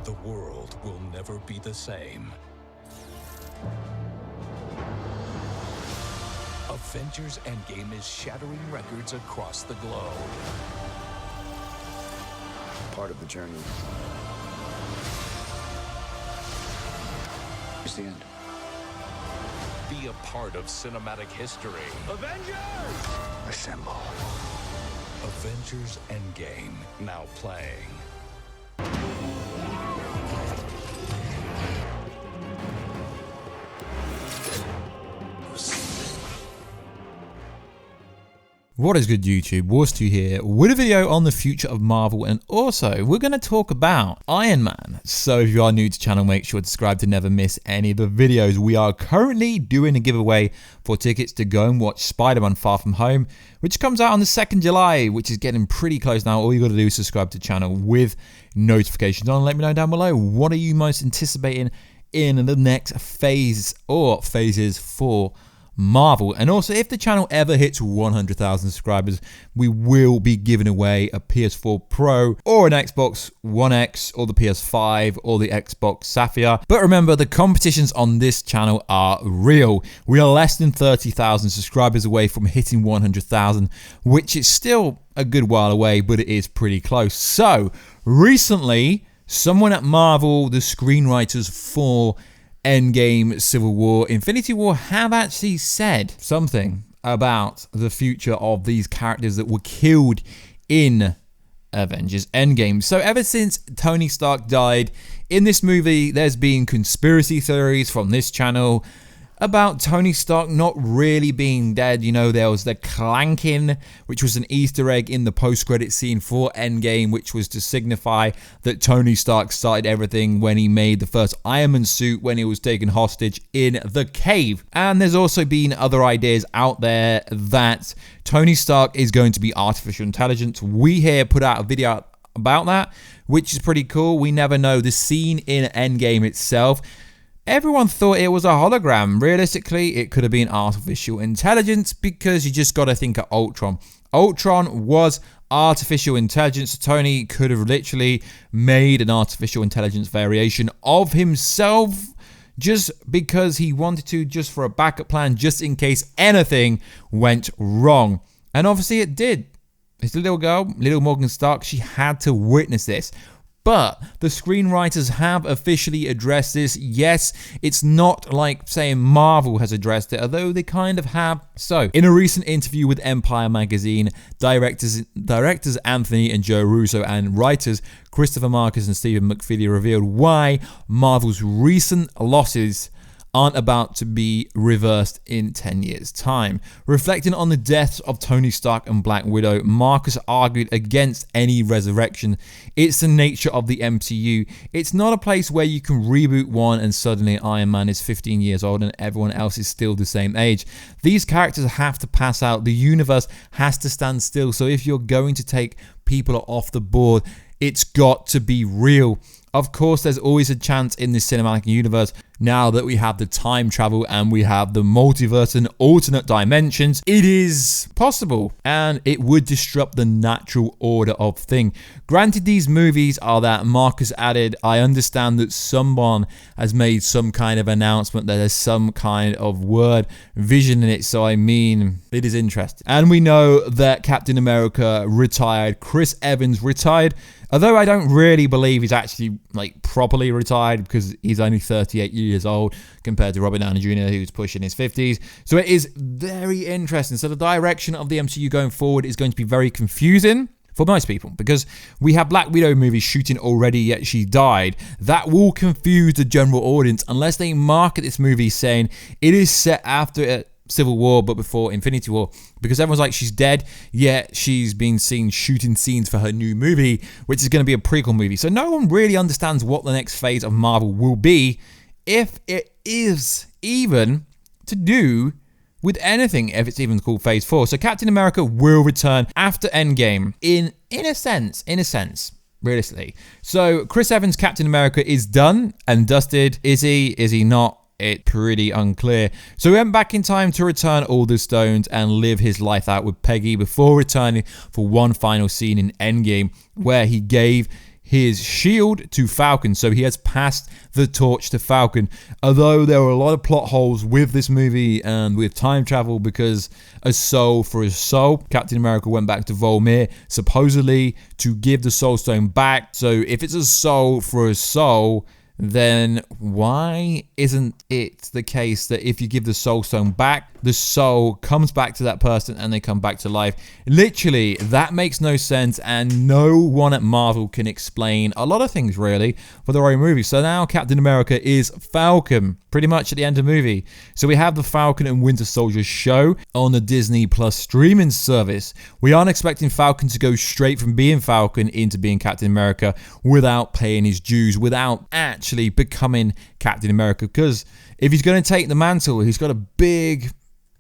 The world will never be the same. Avengers Endgame is shattering records across the globe. Part of the journey is the end. Be a part of cinematic history. Avengers! Assemble. Avengers Endgame, now playing. What is good, YouTube? Warstu here with a video on the future of Marvel, and also we're going to talk about Iron Man. So if you are new to the channel, make sure to subscribe to never miss any of the videos. We are currently doing a giveaway for tickets to go and watch Spider-Man Far From Home, which comes out on the 2nd July, which is getting pretty close now. All you got to do is subscribe to the channel with notifications on. Let me know down below, what are you most anticipating in the next phase or phases for Marvel? And also, if the channel ever hits 100,000 subscribers, we will be giving away a PS4 Pro or an Xbox One X or the PS5 or the Xbox Sapphire. But remember, the competitions on this channel are real. We are less than 30,000 subscribers away from hitting 100,000, which is still a good while away, but it is pretty close. So recently, someone at Marvel, the screenwriters for Endgame, Civil War, Infinity War, have actually said something about the future of these characters that were killed in Avengers Endgame. So ever since Tony Stark died in this movie, there's been conspiracy theories from this channel about Tony Stark not really being dead. You know, there was the clanking, which was an Easter egg in the post-credit scene for Endgame, which was to signify that Tony Stark started everything when he made the first Iron Man suit when he was taken hostage in the cave. And there's also been other ideas out there that Tony Stark is going to be artificial intelligence. We here put out a video about that, which is pretty cool. We never know. The scene in Endgame itself, everyone thought it was a hologram. Realistically, it could have been artificial intelligence, because you just got to think of Ultron. Ultron was artificial intelligence. Tony could have literally made an artificial intelligence variation of himself just because he wanted to, just for a backup plan, just in case anything went wrong. And obviously it did. His little girl, little Morgan Stark, she had to witness this. But the screenwriters have officially addressed this. Yes, it's not like saying Marvel has addressed it, although they kind of have. So, in a recent interview with Empire magazine, directors Anthony and Joe Russo and writers Christopher Marcus and Stephen McFeely revealed why Marvel's recent losses aren't about to be reversed in 10 years' time. Reflecting on the deaths of Tony Stark and Black Widow, Marcus argued against any resurrection. It's the nature of the MCU. It's not a place where you can reboot one and suddenly Iron Man is 15 years old and everyone else is still the same age. These characters have to pass out. The universe has to stand still. So if you're going to take people off the board, it's got to be real. Of course, there's always a chance in this cinematic universe, now that we have the time travel and we have the multiverse and alternate dimensions, it is possible, and it would disrupt the natural order of things. Granted, these movies are that Marcus added, I understand that someone has made some kind of announcement that there's some kind of word vision in it, so I mean, it is interesting. And we know that Captain America retired, Chris Evans retired, although I don't really believe he's actually like properly retired, because he's only 38 years old compared to Robert Downey Jr., who's pushing his 50s. So it is very interesting. So the direction of the MCU going forward is going to be very confusing for most people, because we have Black Widow movies shooting already, yet she died. That will confuse the general audience unless they market this movie saying it is set after Civil War but before Infinity War, because everyone's like, she's dead, yet she's been seen shooting scenes for her new movie, which is going to be a prequel movie. So no one really understands what the next phase of Marvel will be, if it is even to do with anything, if it's even called Phase 4. So Captain America will return after Endgame in a sense, realistically. So Chris Evans' Captain America is done and dusted. Is he not? It's pretty unclear. So he went back in time to return all the stones and live his life out with Peggy before returning for one final scene in Endgame, where he gave his shield to Falcon. So he has passed the torch to Falcon. Although there were a lot of plot holes with this movie and with time travel, because a soul for a soul, Captain America went back to Volmir supposedly to give the Soul Stone back. So if it's a soul for a soul, then why isn't it the case that if you give the Soul Stone back, the soul comes back to that person and they come back to life? Literally, that makes no sense, and no one at Marvel can explain a lot of things really for their own movie. So now Captain America is Falcon pretty much at the end of the movie. So we have the Falcon and Winter Soldier show on the Disney Plus streaming service. We aren't expecting Falcon to go straight from being Falcon into being Captain America without paying his dues, without actually becoming Captain America, because if he's going to take the mantle, he's got a big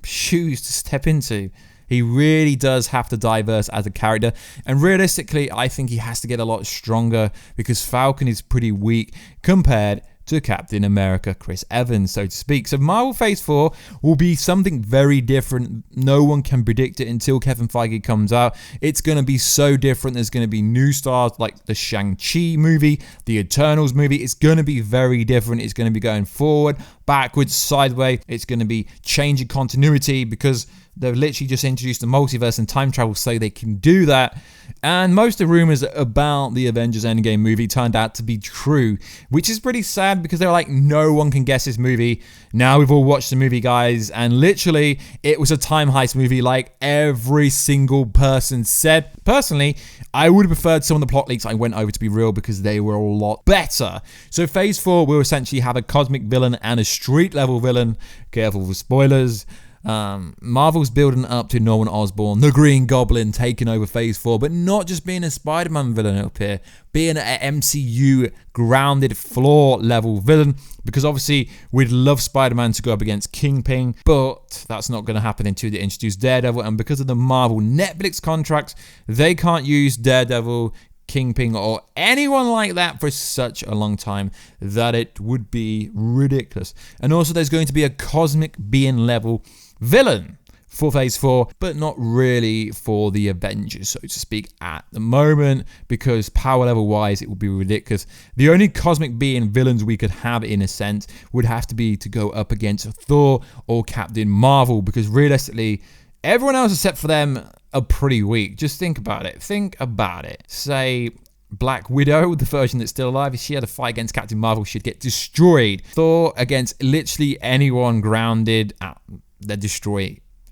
shoes to step into. He really does have to diverse as a character, and realistically I think he has to get a lot stronger, because Falcon is pretty weak compared to Captain America, Chris Evans, so to speak. So Marvel Phase 4 will be something very different. No one can predict it until Kevin Feige comes out. It's going to be so different. There's going to be new stars like the Shang-Chi movie, the Eternals movie. It's going to be very different. It's going to be going forward, backwards, sideways. It's going to be changing continuity, because they've literally just introduced the multiverse and time travel so they can do that. And most of the rumors about the Avengers Endgame movie turned out to be true, which is pretty sad, because they were like, no one can guess this movie. Now we've all watched the movie, guys, and literally it was a time heist movie like every single person said. Personally, I would have preferred some of the plot leaks I went over to be real, because they were a lot better. So Phase 4 will essentially have a cosmic villain and a street level villain. Careful with spoilers. Marvel's building up to Norman Osborn, the Green Goblin, taking over Phase 4, but not just being a Spider-Man villain up here, being an MCU grounded floor level villain, because obviously we'd love Spider-Man to go up against Kingpin, but that's not going to happen until they introduce Daredevil, and because of the Marvel Netflix contracts, they can't use Daredevil, Kingpin, or anyone like that for such a long time that it would be ridiculous. And also there's going to be a cosmic being level villain for Phase 4, but not really for the Avengers, so to speak, at the moment, because power level wise it would be ridiculous. The only cosmic being villains we could have, in a sense, would have to be to go up against Thor or Captain Marvel, because realistically everyone else except for them are pretty weak. Just think about it. Say Black Widow, the version that's still alive, if she had a fight against Captain Marvel, she'd get destroyed. Thor against literally anyone grounded,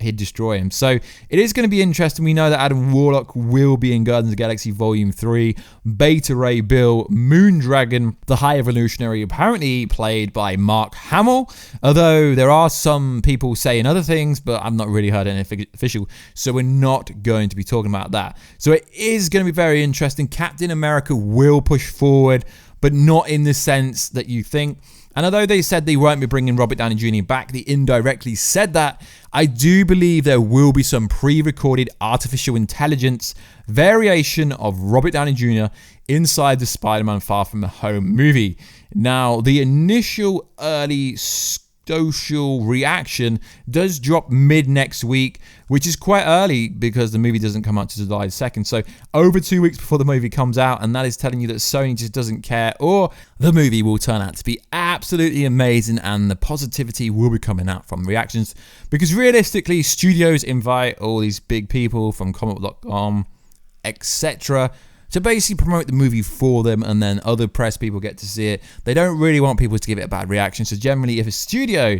he'd destroy him. So it is going to be interesting. We know that Adam Warlock will be in Guardians of the Galaxy Volume 3. Beta Ray Bill, Moondragon, the High Evolutionary, apparently played by Mark Hamill, although there are some people saying other things, but I've not really heard anything official, so we're not going to be talking about that. So it is going to be very interesting. Captain America will push forward, but not in the sense that you think. And although they said they won't be bringing Robert Downey Jr. back, they indirectly said that, I do believe there will be some pre-recorded artificial intelligence variation of Robert Downey Jr. inside the Spider-Man Far From Home movie. Now, the initial early social reaction does drop mid next week, which is quite early because the movie doesn't come out to July 2nd. So over 2 weeks before the movie comes out, and that is telling you that Sony just doesn't care, or the movie will turn out to be absolutely amazing and the positivity will be coming out from reactions, because realistically studios invite all these big people from comic.com, etc., to basically promote the movie for them, and then other press people get to see it. They don't really want people to give it a bad reaction. So generally, if a studio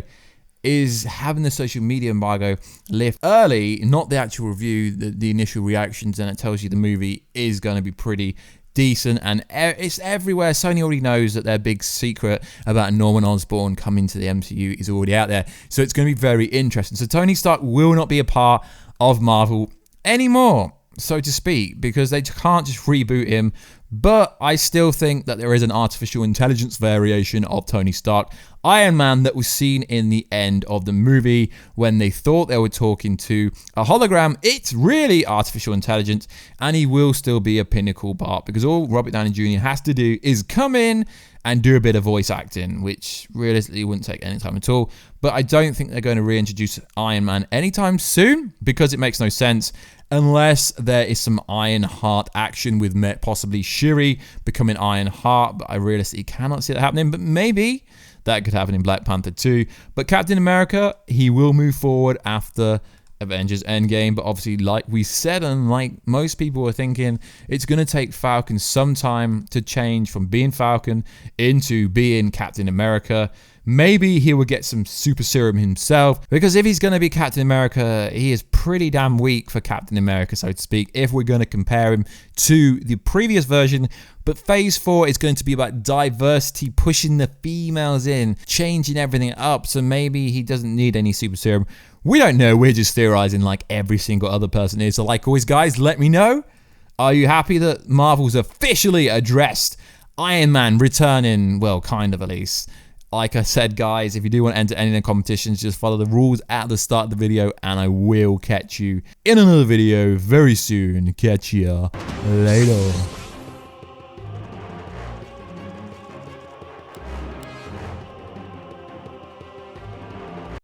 is having the social media embargo lift early, not the actual review, the initial reactions, then it tells you the movie is going to be pretty decent, and it's everywhere. Sony already knows that their big secret about Norman Osborn coming to the MCU is already out there, so it's going to be very interesting. So Tony Stark will not be a part of Marvel anymore, so to speak, because they can't just reboot him. But I still think that there is an artificial intelligence variation of Tony Stark, Iron Man, that was seen in the end of the movie when they thought they were talking to a hologram. It's really artificial intelligence, and he will still be a pinnacle part, because all Robert Downey Jr. has to do is come in and do a bit of voice acting, which realistically wouldn't take any time at all. But I don't think they're going to reintroduce Iron Man anytime soon, because it makes no sense. unless there is some Iron Heart action with possibly Shuri becoming Iron Heart, but I realistically cannot see that happening, but maybe that could happen in Black Panther 2. But Captain America, he will move forward after Avengers Endgame, but obviously, like we said, and like most people are thinking, it's going to take Falcon some time to change from being Falcon into being Captain America. Maybe he will get some super serum himself, because if he's going to be Captain America, he is pretty damn weak for Captain America, so to speak, if we're going to compare him to the previous version. But phase 4 is going to be about diversity, pushing the females in, changing everything up, so maybe he doesn't need any super serum. We don't know, we're just theorizing like every single other person is. So like always, guys, let me know. Are you happy that Marvel's officially addressed Iron Man returning? Well, kind of at least. Like I said, guys, if you do want to enter any of the competitions, just follow the rules at the start of the video, and I will catch you in another video very soon. Catch ya later.